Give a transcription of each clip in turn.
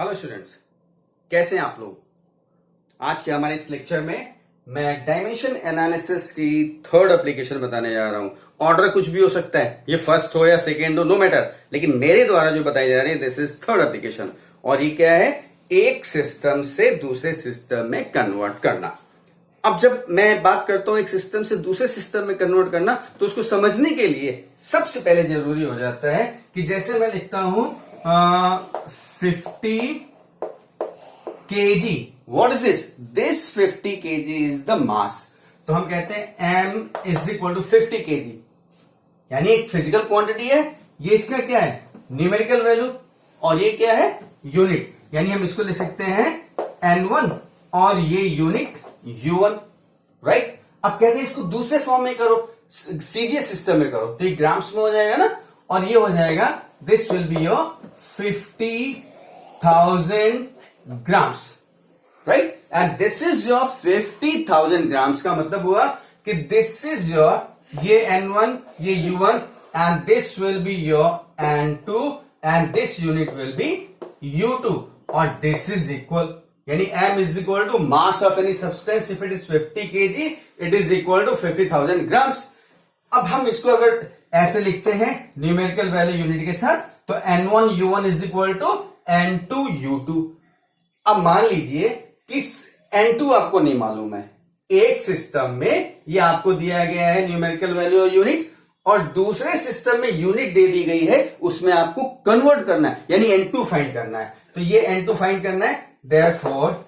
Hello students, कैसे हैं आप लोग। आज के हमारे इस लेक्चर में मैं डायमेंशन एनालिसिस की थर्ड एप्लीकेशन बताने जा रहा हूं। ऑर्डर कुछ भी हो सकता है, ये फर्स्ट हो या सेकेंड हो, नो मैटर, लेकिन मेरे द्वारा जो बताई जा रही है दिस इज थर्ड एप्लीकेशन। और ये क्या है, एक सिस्टम से दूसरे सिस्टम में कन्वर्ट करना। अब जब मैं बात करता हूं एक सिस्टम से दूसरे सिस्टम में कन्वर्ट करना, तो उसको समझने के लिए सबसे पहले जरूरी हो जाता है कि जैसे मैं लिखता हूं 50 kg, what is this 50 kg is the mass. तो हम कहते हैं m is equal to 50 kg, यानी एक फिजिकल क्वांटिटी है, ये इसका क्या है, न्यूमेरिकल वैल्यू, और ये क्या है, यूनिट, यानी हम इसको लिख सकते हैं n1 और ये यूनिट u1, राइट। अब कहते हैं इसको दूसरे फॉर्म में करो, सीजीएस सिस्टम में करो, तो ये ग्राम्स में हो जाएगा ना, और ये हो जाएगा this will be your 50,000 grams, right? And this is your 50,000 grams का मतलब हुआ कि this is your, ये N1, ये U1, and this will be your N2, and this unit will be U2, और this is equal, यानी M is equal to mass of any substance, if it is 50 kg, it is equal to 50,000 grams. अब हम इसको अगर ऐसे लिखते हैं numerical value unit के साथ, तो N1 U1 is equal to N2 U2। अब मान लीजिए कि N2 आपको नहीं मालूम है, एक सिस्टम में ये आपको दिया गया है न्यूमेरिकल वैल्यू और यूनिट, और दूसरे सिस्टम में यूनिट दे दी गई है, उसमें आपको कन्वर्ट करना है, यानी N2 फाइंड करना है। तो ये N2 फाइंड करना है, therefore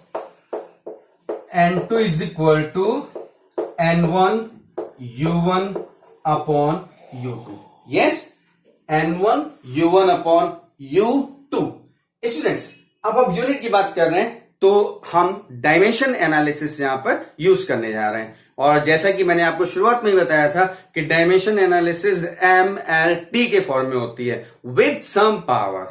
N2 is equal to N1 U1 upon U2। Yes, N1 U1 upon U2। Students, अब हम यूनिट की बात कर रहे हैं, तो हम डायमेंशन एनालिसिस यहां पर यूज करने जा रहे हैं। और जैसा कि मैंने आपको शुरुआत में ही बताया था कि डायमेंशन एनालिसिस MLT के फॉर्म में होती है, with some power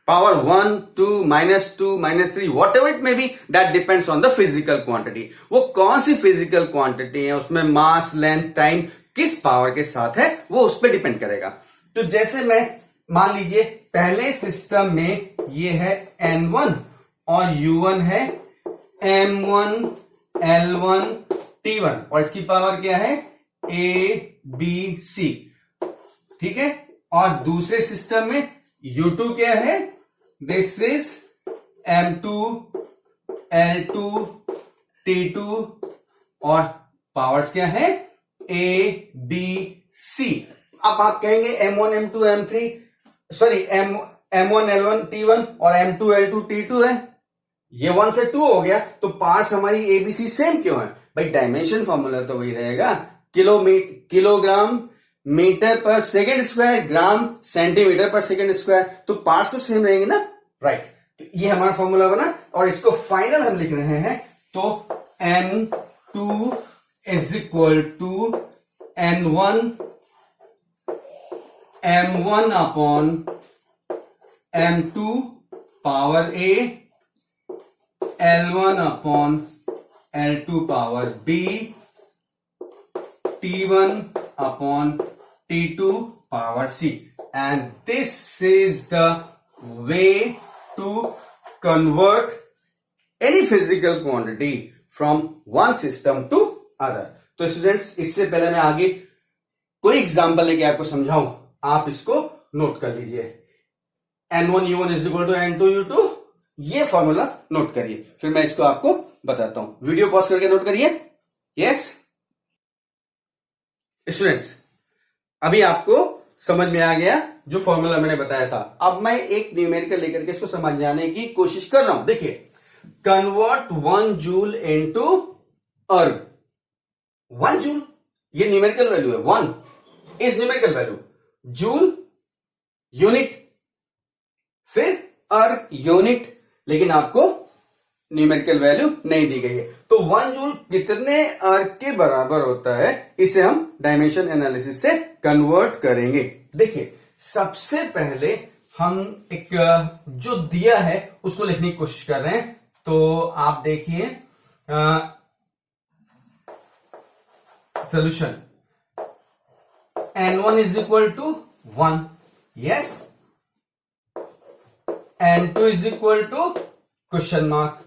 1, 2, -2, -3, whatever it may be, that depends on the physical quantity. वो कौन सी फिजिकल क्वांटिटी है, उसमें मास, लेंथ, टाइम किस पावर के साथ है, वो उस पर डिपेंड करेगा। तो जैसे मैं मान लीजिए पहले सिस्टम में ये है N1 और U1 है M1 L1 T1, और इसकी पावर क्या है, ABC, ठीक है। और दूसरे सिस्टम में U2 क्या है, this is M2 L2 T2, और पावर्स क्या है, ABC। अब आप कहेंगे M1 M2 M3, sorry M1 L1 T1 और M2 L2 T2 है, ये 1 से 2 हो गया, तो पार्ट्स हमारी ABC सेम क्यों है भाई, डायमेंशन फॉर्मूला तो वही रहेगा, kilogram metre per second square, gram centimetre पर सेकेंड स्क्वायर, तो पार्ट्स तो सेम रहेंगे ना, राइट। तो ये हमारा फॉर्मूला बना, और इसको फाइनल हम लिख रहे हैं, तो N2 is equal to N1 M1 upon M2 power A, L1 upon L2 power B, T1 upon T2 power C, and this is the way to convert any physical quantity from one system to other। तो students, इससे पहले मैं आगे कोई example लेके आपको समझाऊं, आप इसको नोट कर लीजिए। N1 U1 is equal to N2 U2, ये फॉर्मूला नोट करिए, फिर मैं इसको आपको बताता हूं। वीडियो पॉज करके नोट करिए। यस स्टूडेंट्स, अभी आपको समझ में आ गया जो फॉर्मूला मैंने बताया था। अब मैं एक न्यूमेरिकल लेकर के इसको समझाने की कोशिश कर रहा हूं। देखिए, कन्वर्ट 1 जूल इनटू अर्ग। 1 जूल ये न्यूमेरिकल वैल्यू है, 1 is numerical value, joule unit, फिर अर्ग यूनिट, लेकिन आपको न्यूमेरिकल वैल्यू नहीं दी गई है। तो 1 जूल कितने अर्ग के बराबर होता है, इसे हम डायमेंशन एनालिसिस से कन्वर्ट करेंगे। देखिए, सबसे पहले हम एक जो दिया है उसको लिखने की कोशिश कर रहे हैं। तो आप देखिए solution, N1 is equal to 1, yes, N2 is equal to question mark,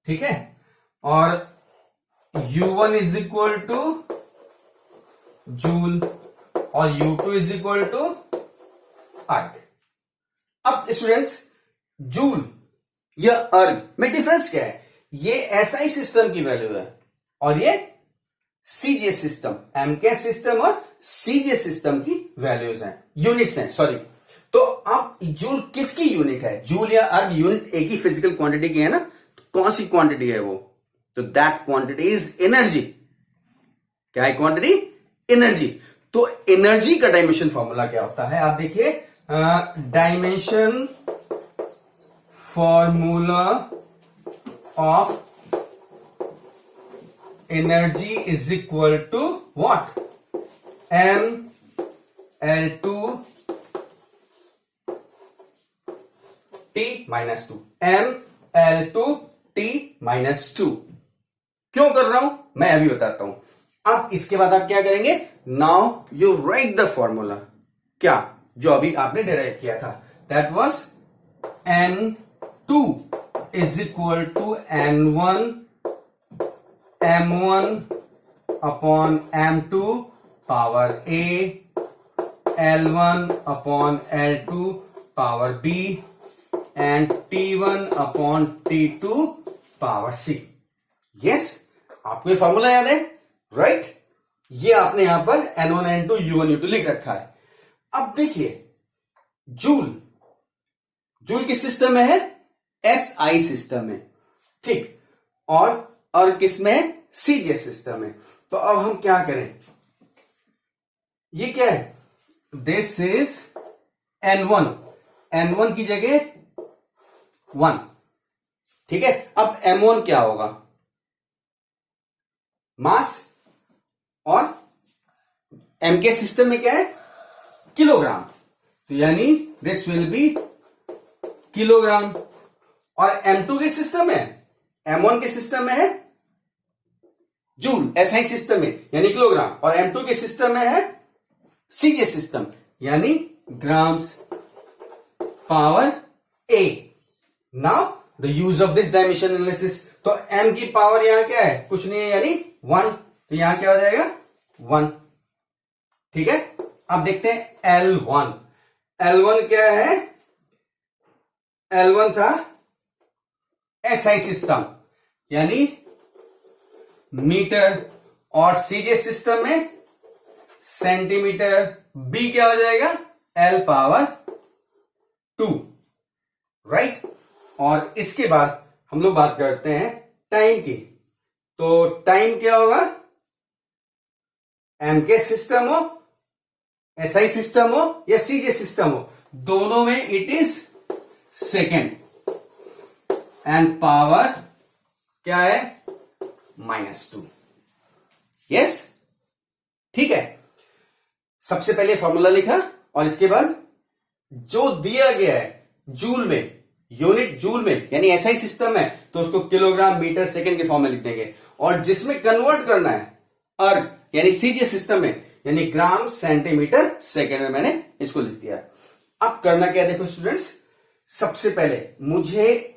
ठीक है, और U1 is equal two joule और U2 इज इक्वल टू अर्ग। अब स्टूडेंट्स, जूल या अर्ग में डिफरेंस क्या है? ये एसआई सिस्टम की वैल्यू है और ये सीजे सिस्टम, एमके सिस्टम और सीजे सिस्टम की वैल्यूज हैं, यूनिट्स हैं, सॉरी। तो अब जूल किसकी यूनिट है? जूल या अर्ग यूनिट एक ही फिजिकल क्वांटिटी की है ना, तो कौन सी क्वांटिटी है वो? तो दैट क्वांटिटी इज एनर्जी। क्या है क्वांटिटी? एनर्जी। तो एनर्जी का डायमेंशन फॉर्मूला क्या होता है? आप देखिए, dimension formula of energy is equal to what? mL2 T minus 2, mL2 T minus 2। क्यों कर रहा हूं मैं अभी बताता हूं। अब इसके बाद आप क्या करेंगे? Now you write the formula. क्या? जो अभी आपने डिराइव किया था, that was N2 is equal to N1 M1 upon M2 power A, L1 upon L2 power B and T1 upon T2 power C। Yes, आपको ये फॉर्मूला याद है, राइट? ये आपने यहां पर N1 N2 U1 U2 लिख रखा है। अब देखिए, जूल किस सिस्टम में है? एसआई सिस्टम में, ठीक, और किस में है? सीजे सिस्टम में। तो अब हम क्या करें? ये क्या है? दिस इज N1 की जगह 1, ठीक है। अब M1 क्या होगा? मास, और M के सिस्टम में क्या है? किलोग्राम। तो यानी दिस विल बी किलोग्राम। और M2 के सिस्टम में, M1 के सिस्टम में है जूल, एसआई सिस्टम में यानी किलोग्राम, और M2 के सिस्टम में है सीजे सिस्टम यानी grams power A। Now the use of this dimension analysis. तो M की पावर यहां क्या है? कुछ नहीं है, यानी 1। तो यहां क्या हो जाएगा? 1, ठीक है। अब देखते हैं L1 क्या है? L1 था एसआई सिस्टम यानी मीटर, और सीजे सिस्टम में सेंटीमीटर। B क्या हो जाएगा? L power 2, right. और इसके बाद हम लोग बात करते हैं टाइम की। तो टाइम क्या होगा? M के सिस्टम हो, एसआई सिस्टम हो या सीजे सिस्टम हो, दोनों में it is second, and power क्या है? -2। यस, ठीक है। सबसे पहले फॉर्मूला लिखा और इसके बाद जो दिया गया है जूल में, यूनिट जूल में यानी एसआई सिस्टम है, तो उसको किलोग्राम मीटर सेकंड के फॉर्म में लिख देंगे। और जिसमें कन्वर्ट करना है अर्ग यानी सीजे सिस्टम में यानी ग्राम सेंटीमीटर सेकंड में मैंने इसको लिख दिया। अब करना क्या है? देखो स्टूडेंट्स, सबसे पहले मुझे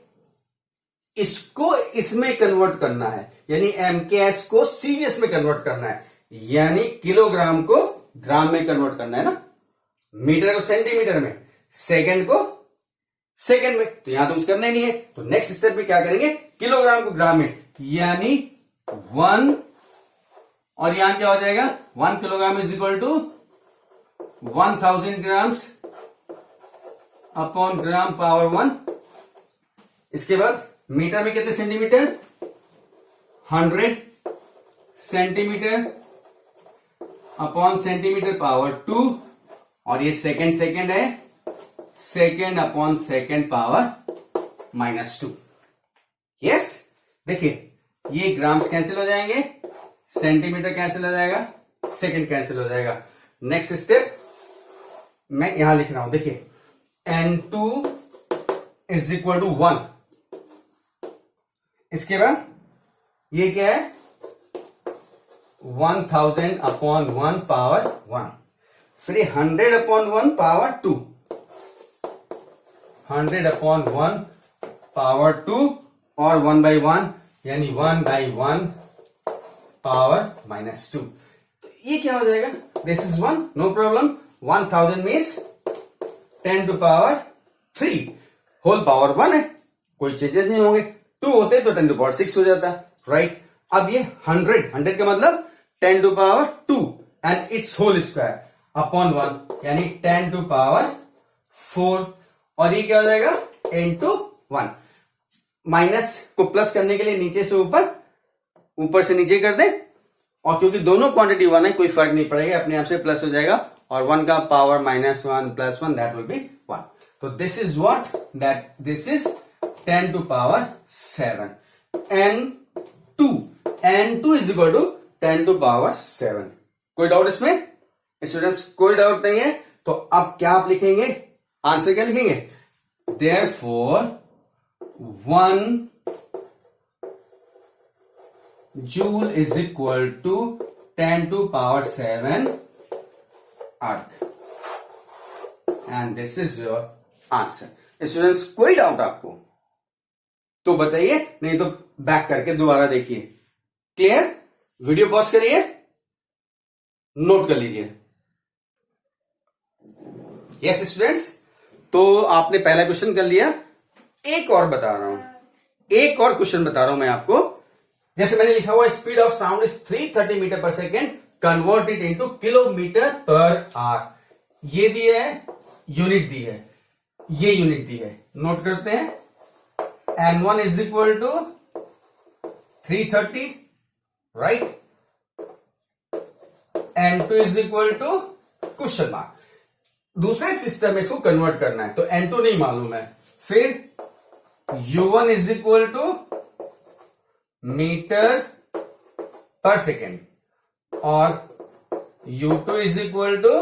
इसको इसमें कन्वर्ट करना है, यानी एमकेएस को सीजीएस में कन्वर्ट करना है, यानी किलोग्राम को ग्राम में कन्वर्ट करना है ना, मीटर को सेंटीमीटर में, सेकंड को सेकंड में। तो यहां तो कुछ करना ही नहीं है। तो नेक्स्ट स्टेप में क्या करेंगे? किलोग्राम को ग्राम में, यानी 1, और यहां क्या हो जाएगा? 1 kilogram is equal to 1000 grams upon gram power 1। इसके बाद मीटर में कितने centimetre? 100 centimetre upon centimetre power 2, और ये सेकंड है, second upon second power -2। Yes, देखिए ये ग्राम्स कैंसिल हो जाएंगे, सेंटीमीटर कैंसिल हो जाएगा, सेकंड कैंसिल हो जाएगा। नेक्स्ट स्टेप मैं यहां लिख रहा हूं, देखिए N2 इज इक्वल टू 1। इसके बाद ये क्या है? 1000 अपॉन 1 पावर 1, फिर 100 अपॉन 1 पावर 2, 100 अपॉन 1 पावर 2 और 1/1 यानी 1/1 पावर -2। तो ये क्या हो जाएगा? This is 1, no problem. 1000 means 10 to power 3 whole power 1 है, कोई चेंजेस नहीं होंगे। 2 होते तो 10 टू पावर 6 हो जाता, राइट। अब ये 100 का मतलब 10 to power 2 and it's whole square upon 1 यानी 10 टू पावर 4, और ये क्या हो जाएगा? इंटू 1। माइनस को प्लस करने के लिए नीचे से ऊपर, ऊपर से नीचे कर दे, और क्योंकि दोनों क्वांटिटी 1 है कोई फर्क नहीं पड़ेगा, अपने आप से प्लस हो जाएगा, और 1 का power -1 plus 1 that will be 1। तो this is what, that this is 10 to power 7 n2 is equal to 10 to power 7। कोई डाउट इसमें स्टूडेंट्स? कोई डाउट नहीं है। तो अब क्या आप लिखेंगे? आंसर क्या लिखेंगे? Therefore 1 joule is equal to 10 to power 7 erg, and this is your answer. Students कोई डाउट आपको तो बताइए, नहीं तो बैक करके दोबारा देखिए। क्लियर? वीडियो पॉज करिए, नोट कर लीजिए। यस स्टूडेंट्स, तो आपने पहला क्वेश्चन कर लिया। एक और बता रहा हूं, एक और क्वेश्चन बता रहा हूं मैं आपको। जैसे मैंने लिखा हुआ speed of sound is 330 metre per second, convert it into kilometre per hour. ये दी है, यूनिट दी है, ये यूनिट दी है, नोट करते हैं। n1 is equal to 330, right. n2 is equal to question mark. दूसरे सिस्टम में इसको कन्वर्ट करना है, तो n2 नहीं मालूम है। फिर u1 is equal to metre per second, और u2 is equal to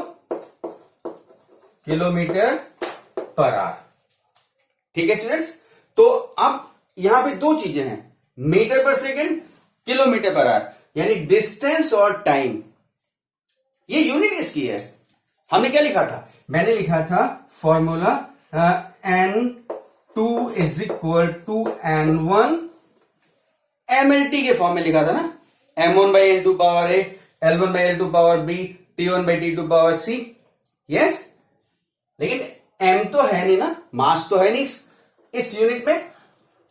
kilometre per hour. ठीक है स्टूडेंट्स? तो अब यहां पे दो चीजें हैं, metre per second, kilometre per hour, यानी डिस्टेंस और टाइम। ये यूनिट किसकी है? हमने क्या लिखा था? मैंने लिखा था formula n2 is equal to n1 mlt के फॉर्म में लिखा था ना, m1/n2 power a, l1/l2 power b, t1/t2 power c। Yes, लेकिन m तो है नहीं ना, मास तो है नहीं इस यूनिट में,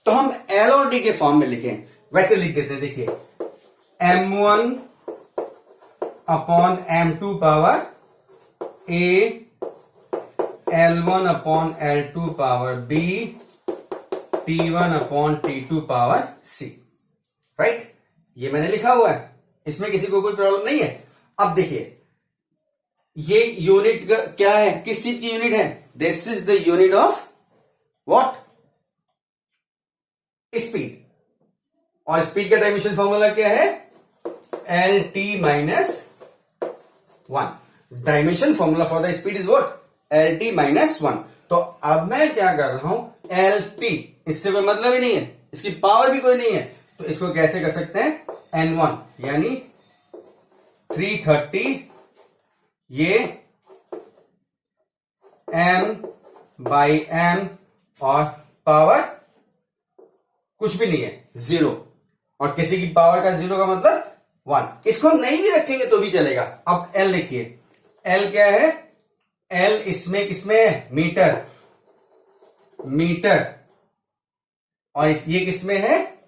तो हम l और d के फॉर्म में लिखें। वैसे लिख देते हैं, देखिए m1 upon m2 power a, l1 upon l2 power b, t1 upon t2 power c, right. ये मैंने लिखा हुआ है, इसमें किसी को कोई प्रॉब्लम नहीं है। अब देखिए ये यूनिट क्या है, किस चीज की यूनिट है? This is the unit of what? Speed. और स्पीड का डायमेंशन फॉर्मूला क्या है? LT-1। Dimension formula for the speed is what? LT-1। तो अब मैं क्या कर रहा हूं? LT, इससे कोई मतलब ही नहीं है, इसकी पावर भी कोई नहीं है, तो इसको कैसे कर सकते हैं? N1 यानी 330, ये m/m, और पावर कुछ भी नहीं है, 0, और किसी की पावर का 0 का मतलब 1। इसको हम नहीं भी रखेंगे तो भी चलेगा। अब L देखिए, L क्या है? L इसमें किसमें है? मीटर, मीटर, और ये किसमें है?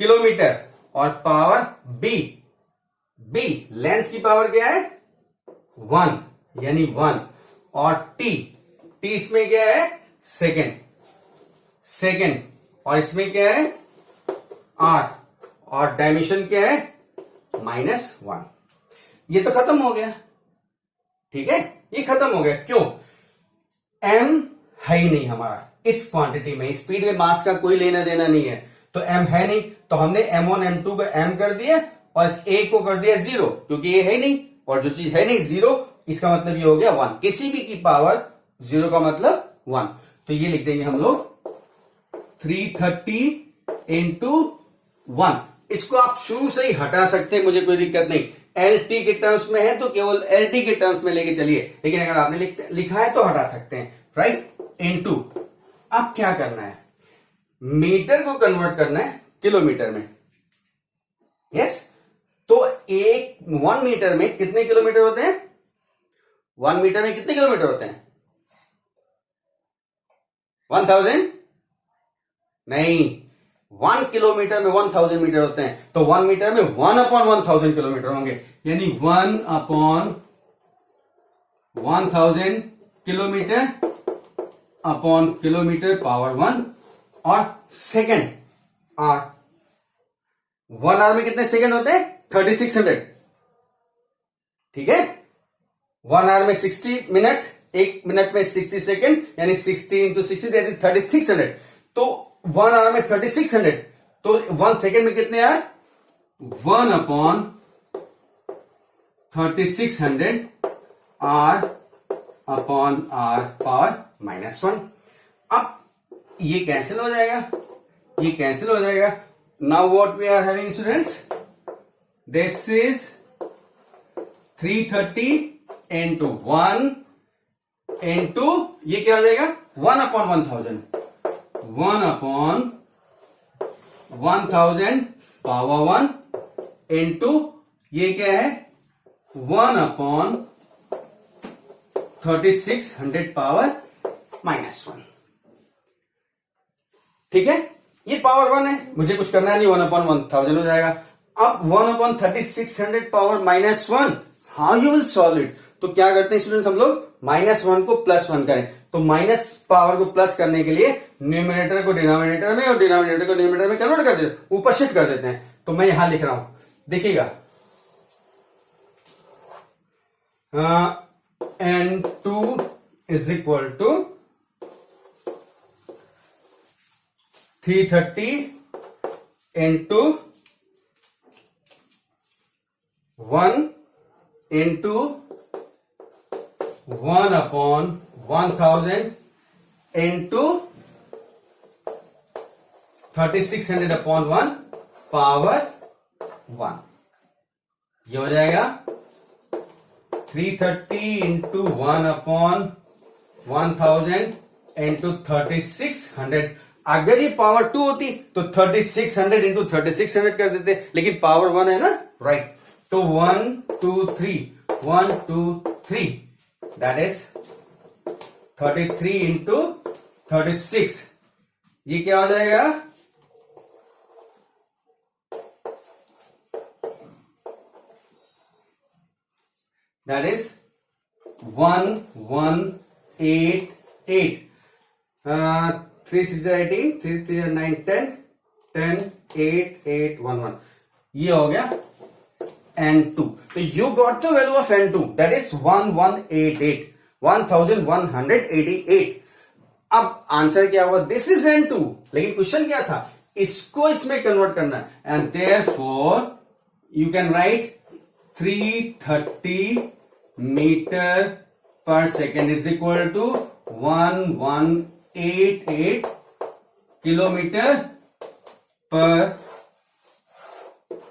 किलोमीटर, और पावर B, B लेंथ की पावर क्या है? 1 यानी 1, और T, T इसमें क्या है? सेकेंड, सेकेंड, और इसमें क्या है? R, और डायमेंशन क्या है? -1। ये तो खत्म हो गया, ठीक है, ये खत्म हो गया। क्यों? m है ही नहीं हमारा इस क्वांटिटी में, स्पीड में मास का कोई लेना देना नहीं है, तो m है नहीं, तो हमने m1 m2 को m कर दिया और इस a को कर दिया 0, क्योंकि ये है नहीं, और जो चीज है नहीं 0, इसका मतलब ये हो गया 1। किसी भी की पावर 0 का मतलब 1, तो ये लिख देंगे हम लोग 330 इंटू 1। इसको आप शुरू से ही हटा सकते हैं, मुझे कोई दिक्कत नहीं। LT के टर्म्स में है तो केवल LT के टर्म्स में लेके चलिए, लेकिन अगर आपने लिखा है तो हटा सकते हैं, राइट। इनटू, अब क्या करना है, मीटर को कन्वर्ट करना है किलोमीटर में। यस, तो 1 मीटर में कितने किलोमीटर होते हैं? 1 मीटर में कितने किलोमीटर होते हैं? 1000 नहीं, 1 किलोमीटर में 1000 मीटर होते हैं। तो 1 मीटर में 1/1000 किलोमीटर होंगे, यानी 1/1000 किलोमीटर अपॉन किलोमीटर पावर 1 और सेकेंड आर। 1 आवर में कितने सेकेंड होते हैं? 3600। ठीक है, 1 आवर में 60 मिनट, 1 मिनट में 60 सेकेंड, यानी 60 इंटू 60 3600। तो 1 आवर में 3600, तो 1 सेकेंड में कितने hour? 1/3600 hour upon hour power -1। अब ये कैंसिल हो जाएगा, ये कैंसिल हो जाएगा। Now what we are having students, this is 330 into 1 into, ये क्या हो जाएगा? 1/1000, 1/1000 पावर 1 इंटू, ये क्या है? 1/3600 पावर -1। ठीक है, ये पावर 1 है, मुझे कुछ करना नहीं, 1/1000 हो जाएगा। अब 1/3600 power -1, how you will solve it? तो क्या करते हैं स्टूडेंट्स, हम लोग -1 को +1 करें। तो माइनस पावर को प्लस करने के लिए न्यूमरेटर को डिनोमिनेटर में और डिनोमिनेटर को न्यूमरेटर में कन्वर्ट कर देते, ऊपर शिफ्ट कर देते हैं। तो मैं यहां लिख रहा हूं, देखिएगा, N2 is equal to 330 into 1 into 1/1000 into 3600/1 power 1। ये हो जाएगा 330 इंटू 1/1000 इंटू 3600। अगर ये पावर 2 होती तो 3600 इंटू 3600 कर देते, लेकिन पावर 1 है ना, राइट। तो 1 2 3 1 2 3, दैट इज 33 इंटू 36। ये क्या हो जाएगा? That is 1188। 3 6 18, 3 3 9 10 10 8 8 1 1। ये हो गया N2। तो you got the value of N2, that is 1188, 1188। अब आंसर क्या हुआ? दिस इज N2, लेकिन क्वेश्चन क्या था? इसको इसमें कन्वर्ट करना है, and therefore you can write 330 metre per second is equal to 1188 kilometre per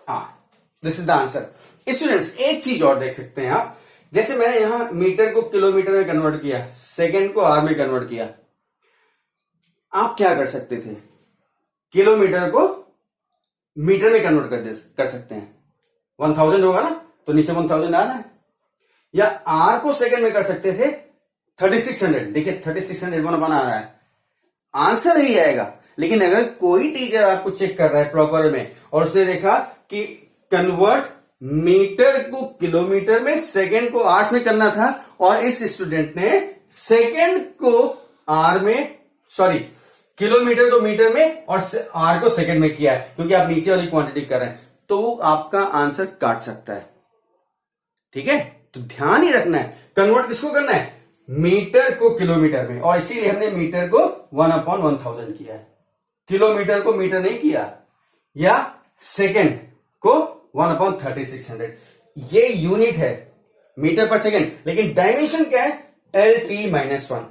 hour. This is the answer. Students, एक चीज और देख सकते हैं आप, जैसे मैंने यहां मीटर को किलोमीटर में कन्वर्ट किया, सेकेंड को आवर में कन्वर्ट किया, आप क्या कर सकते थे? किलोमीटर को मीटर में कन्वर्ट कर सकते हैं। 1000 होगा ना, तो नीचे 1000 आना है। या आर को सेकेंड में कर सकते थे 3600। देखिए 3600 1 बना रहा है, आंसर ही आएगा। लेकिन अगर कोई टीचर आपको चेक कर रहा है प्रॉपर में और उसने देखा कि कन्वर्ट मीटर को किलोमीटर में, सेकेंड को आवर्स में करना था, और इस स्टूडेंट ने सेकेंड को आर में, सॉरी, किलोमीटर को मीटर में और आर को सेकेंड में किया है, क्योंकि आप नीचे वाली क्वांटिटी कर रहे हैं, तो आपका आंसर काट सकता है। ठीक है, तो ध्यान ही रखना है, कन्वर्ट किसको करना है? मीटर को किलोमीटर में, और इसीलिए हमने मीटर को 1/1000 किया है, किलोमीटर को मीटर नहीं किया, या सेकेंड को 1/3600। ये यूनिट है मीटर पर सेकेंड, लेकिन डायमेंशन क्या है? LT-1।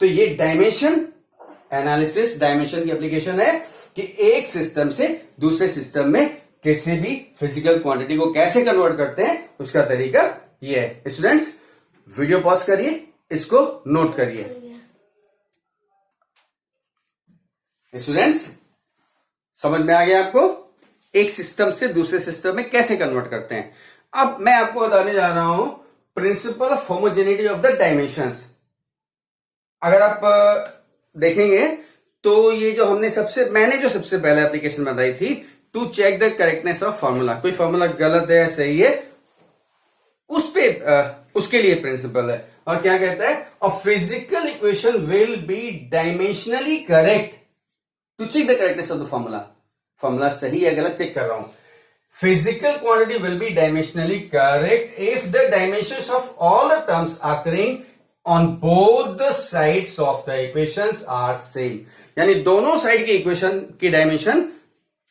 तो ये डायमेंशन एनालिसिस, डायमेंशन की एप्लीकेशन है कि एक सिस्टम से दूसरे सिस्टम में किसी भी फिजिकल क्वांटिटी को कैसे कन्वर्ट करते हैं, उसका तरीका ये है। स्टूडेंट्स, वीडियो पॉज करिए, इसको नोट करिए। स्टूडेंट्स, समझ में आ गया आपको एक सिस्टम से दूसरे सिस्टम में कैसे कन्वर्ट करते हैं। अब मैं आपको बताने जा रहा हूं principle of homogeneity of the dimensions. अगर आप देखेंगे तो ये जो मैंने जो सबसे पहले एप्लीकेशन बताई थी, to check the correctness of formula, कोई फॉर्मूला गलत है सही है, उसके लिए प्रिंसिपल है। और क्या कहता है, a physical equation will be dimensionally correct to check the correctness of the formula. Formula सही है गलत चेक कर रहा हूं। Physical quantity will be dimensionally correct if the dimensions of all the terms occurring on both the sides of the equations are same. यानी दोनों side की equation की डायमेंशन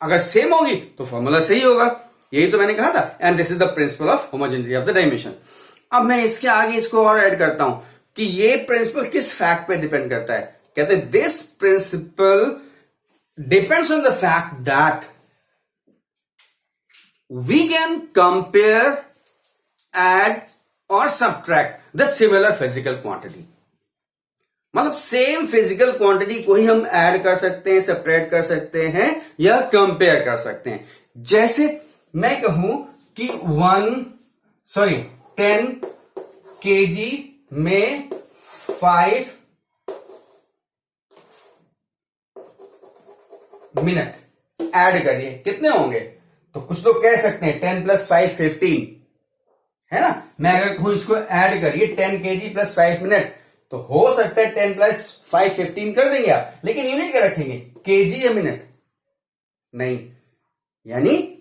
अगर सेम होगी तो फॉर्मूला सही होगा। यही तो मैंने कहा था, and this is the principle of homogeneity of the dimension. अब मैं इसके आगे इसको और ऐड करता हूं कि ये प्रिंसिपल किस फैक्ट पे डिपेंड करता है। कहते हैं this principle depends on the fact that we can compare, add और subtract the similar physical quantity. मतलब सेम फिजिकल क्वांटिटी को ही हम ऐड कर सकते हैं, सब्ट्रैक्ट कर सकते हैं या कंपेयर कर सकते हैं। जैसे मैं कहूं कि 10 kg में 5 मिनट ऐड करिए, कितने होंगे? तो कुछ तो कह सकते हैं 10 + 5 15, है ना। मैं अगर कहूं इसको ऐड करिए 10 kg + 5 मिनट, तो हो सकता है 10 + 5 15 कर देंगे आप, लेकिन यूनिट क्या रखेंगे, केजी या मिनट? नहीं। यानी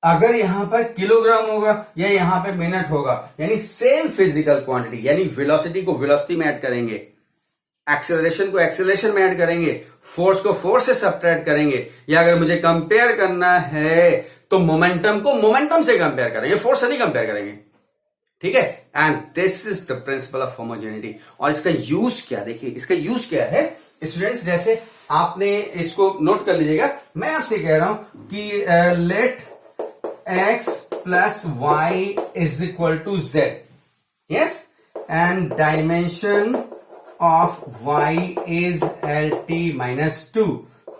अगर यहां पर किलोग्राम होगा या यहां पे मिनट होगा, यानी सेम फिजिकल क्वांटिटी, यानी वेलोसिटी को वेलोसिटी में ऐड करेंगे, एक्सेलरेशन को एक्सेलरेशन में ऐड करेंगे, फोर्स को फोर्स से सब्ट्रैक्ट करेंगे, या अगर मुझे कंपेयर करना है तो मोमेंटम को मोमेंटम से कंपेयर करेंगे, फोर्स से नहीं कंपेयर करेंगे। ठीक है, and this is the principle of homogeneity. और इसका यूज क्या, देखिए इसका यूज क्या है स्टूडेंट्स। जैसे आपने इसको नोट कर लीजिएगा, मैं आपसे कह रहा हूं कि late x + y = z, yes, and dimension of y is LT - 2.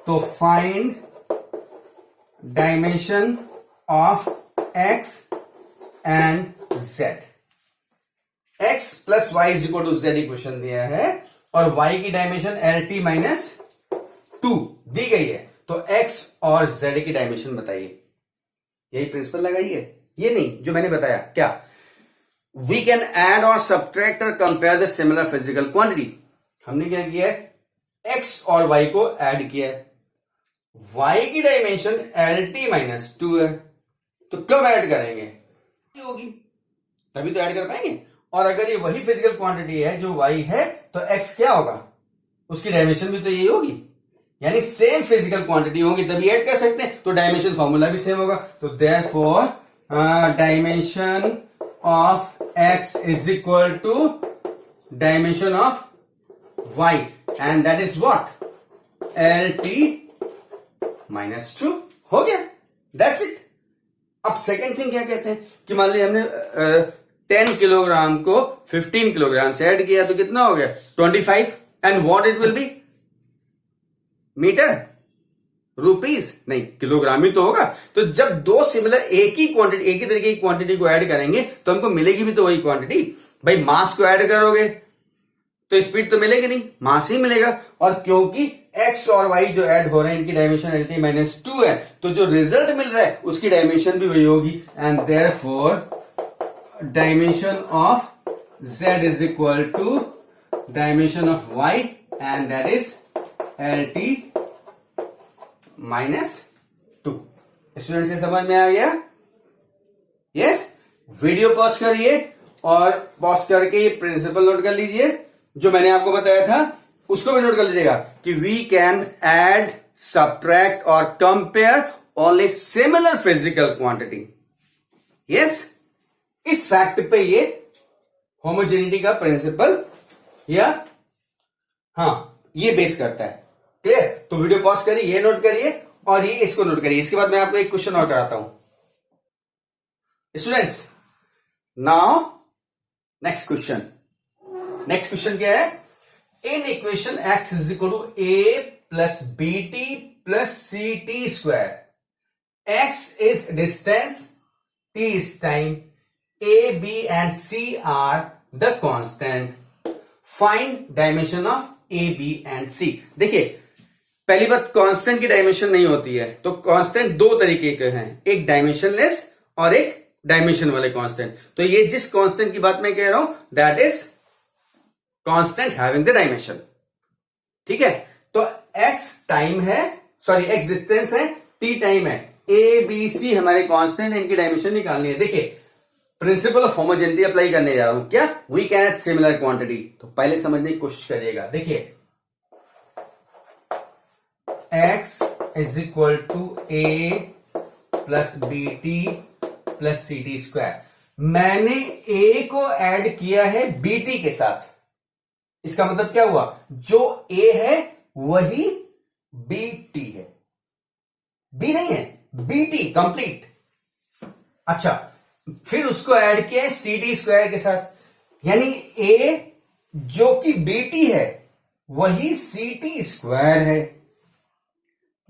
तो find dimension of x and z. x + y = z equation दिया है और y की डायमेंशन LT - 2 दी गई है, तो x और z की डायमेंशन बताइए। यही प्रिंसिपल लगाइए, ये नहीं जो मैंने बताया। क्या, वी कैन ऐड और सब्ट्रैक्ट और compare the similar physical quantity. हमने क्या किया है, x और y को ऐड किया है, y की डायमेंशन LT - 2 है, तो कब ऐड करेंगे, होगी तभी तो ऐड कर पाएंगे। और अगर ये वही फिजिकल क्वांटिटी है जो y है, तो x क्या होगा, उसकी डायमेंशन भी तो यही होगी, यानी सेम फिजिकल क्वांटिटी होगी तभी ऐड कर सकते हैं, तो डायमेंशन फॉर्मूला भी सेम होगा। तो therefore dimension of x = dimension of y, and that is what, LT - 2 हो गया, दैट्स इट। अब सेकेंड थिंग क्या कहते हैं कि मान लीजिए हमने 10 किलोग्राम को 15 किलोग्राम से ऐड किया, तो कितना हो गया, 25, and what it will be, metre, rupees नहीं, किलोग्राम ही तो होगा। तो जब दो सिमिलर एक ही तरीके की क्वांटिटी को ऐड करेंगे तो हमको मिलेगी भी तो वही क्वांटिटी। भाई मास को ऐड करोगे तो स्पीड तो मिलेगी नहीं, मास ही मिलेगा। और क्योंकि x और y जो ऐड हो रहे हैं इनकी डायमेंशन LT - 2 है, तो जो रिजल्ट मिल रहा है उसकी डायमेंशन भी वही होगी, and therefore dimension of z = dimension of y, and that is LT - 2। Student से समझ में आ गया? यस। वीडियो पॉज करिए और पॉज करके ये प्रिंसिपल नोट कर लीजिए, जो मैंने आपको बताया था उसको भी नोट कर लीजिएगा कि वी कैन ऐड, सब्ट्रैक्ट और compare only similar physical quantity. Yes, इस फैक्ट पे ये होमोजेनिटी का प्रिंसिपल या ये बेस करता है। क्लियर? तो वीडियो पॉज करिए, ये नोट करिए और ये इसको नोट करिए। इसके बाद मैं आपको एक क्वेश्चन और कराता हूं स्टूडेंट्स। नाउ नेक्स्ट क्वेश्चन क्या है, in equation x = a plus b t plus c t square. X is distance, t is time, a b and c are the constant. Find dimension of a b and c. देखिए पहली बात, constant की dimension नहीं होती है, तो constant दो तरीके के हैं, एक डायमेंशनलेस और एक डायमेंशन वाले कांस्टेंट। तो ये जिस कांस्टेंट की बात मैं कह रहा हूं that is constant having the dimension. ठीक है, तो x टाइम है, सॉरी x डिस्टेंस है, t टाइम है, a b c हमारे कांस्टेंट, इनकी डायमेंशन निकालनी है। देखिए प्रिंसिपल ऑफ होमोजेनिटी अप्लाई करने जा रहा हूं। क्या? We can add similar quantity. तो पहले समझने की कोशिश करिएगा। देखिए x is equal to a plus b t plus c t square. मैंने a को ऐड किया है bt के साथ। इसका मतलब क्या हुआ? जो a है वही bt है, b नहीं है, bt कंप्लीट। अच्छा, फिर उसको ऐड किया है सी टी स्क्वायर के साथ, यानी a जो कि bt है वही सी टी स्क्वायर है।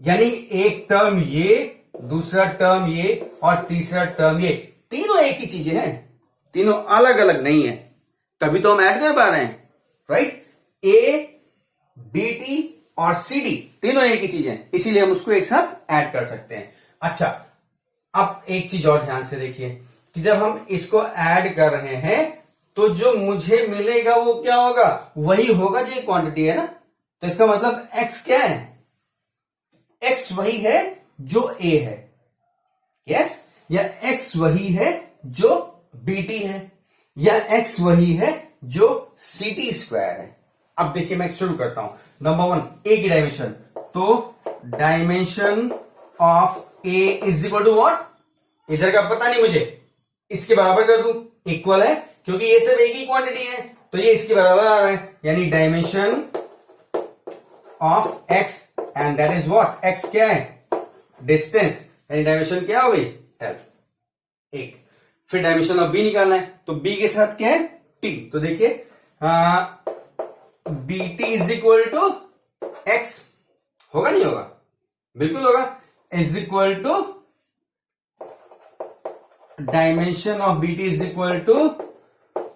यानी एक टर्म ये, दूसरा टर्म ये और तीसरा टर्म ये, तीनों एक ही चीजें हैं, तीनों अलग अलग नहीं है, तभी तो हम ऐड कर पा रहे हैं, राइट? ए बी टी और सी डी तीनों एक ही चीज है, इसीलिए हम उसको एक साथ ऐड कर सकते हैं। अच्छा, अब एक चीज और ध्यान से देखिए कि जब हम इसको ऐड कर रहे हैं तो जो मुझे मिलेगा वो क्या होगा? वही होगा जो क्वांटिटी है ना। तो इसका मतलब x क्या है? x वही है जो a है, यस, या x वही है जो bt है, या x वही है जो सी टी स्क्वायर है। अब देखिए मैं शुरू करता हूं। नंबर 1, a की डायमेंशन, तो dimension of a is equal to what? इधर का पता नहीं मुझे, इसके बराबर कर दूं, इक्वल है क्योंकि ये सब एक ही क्वांटिटी है, तो ये इसके बराबर आ रहा है, यानी dimension of x and that is what? x क्या है? डिस्टेंस, यानी डायमेंशन क्या हो गई? l, एक। फिर डायमेंशन ऑफ b निकालना है, तो b के साथ क्या है? t। तो देखिए bt is equal to x, होगा नहीं होगा? बिल्कुल होगा, is equal to dimension of bt is equal to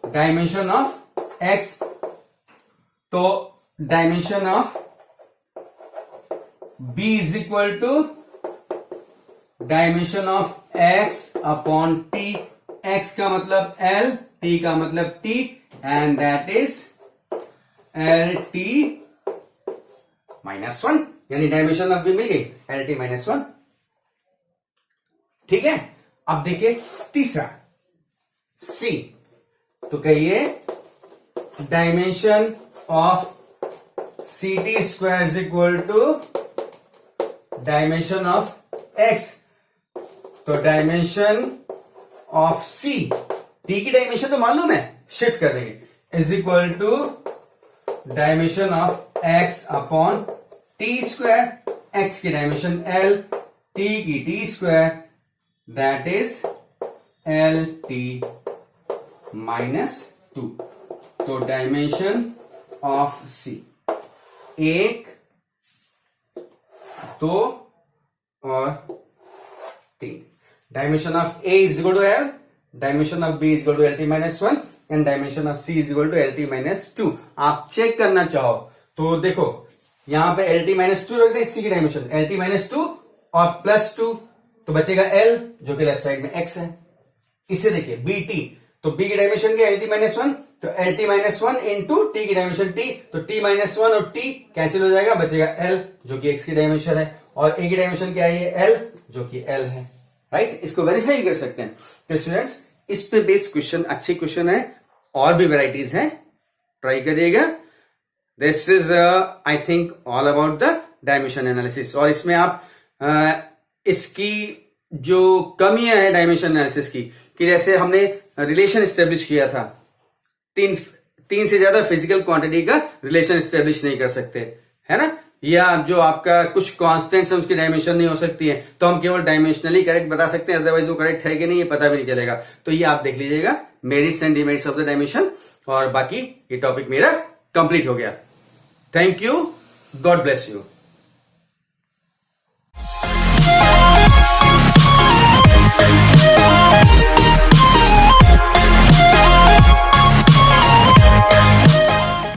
dimension of x। तो dimension of b is equal to dimension of x upon t। x का मतलब l, t का मतलब t, and that is LT -1, यानी dimension of b मिल गई, LT -1। ठीक है, अब देखिए तीसरा C, तो कहिए dimension of c t square is equal to dimension of x। तो डायमेंशन ऑफ C, t की डायमेंशन तो मालूम है, शिफ्ट कर देंगे, is equal to dimension of x upon t square, x की डायमेंशन l, t की t square, that is LT -2। तो डायमेंशन ऑफ C 1, 2 और 3। Dimension of A is equal to L, dimension of B is equal to LT -1 and dimension of C is equal to LT -2। आप check करना चाहो तो देखो यहां पे LT -2 रख दे, C की डायमेंशन LT -2 और +2, तो बचेगा L जो कि लेफ्ट साइड में x है। इसे देखिए BT, तो B की डायमेंशन क्या? LT -1, तो LT -1 इंटू T की डायमेंशन T, तो T -1 और T कैंसिल हो जाएगा, बचेगा L जो कि x की डायमेंशन है, और A की डायमेंशन क्या है? L जो कि L है, राइट? इसको वेरीफाई कर सकते हैं। तो स्टूडेंट्स इस पे बेस्ड क्वेश्चन अच्छे क्वेश्चन है, और भी वेराइटीज हैं, ट्राई करिएगा। This is I think all about the dimension analysis. और इसमें आप इसकी जो कमियां हैं डायमेंशन एनालिसिस की, कि जैसे हमने रिलेशन स्टेब्लिश किया था, तीन से ज्यादा फिजिकल क्वांटिटी का रिलेशन स्टेब्लिश नहीं कर सकते, है ना, या जो आपका कुछ कांस्टेंट्स है उसकी डायमेंशन नहीं हो सकती है, तो हम केवल डायमेंशनली करेक्ट बता सकते हैं, अदरवाइज वो करेक्ट है कि नहीं ये पता भी नहीं चलेगा। तो ये आप देख लीजिएगा, merits and demerits of the dimension, और बाकी ये टॉपिक मेरा कंप्लीट हो गया। Thank you, God bless you.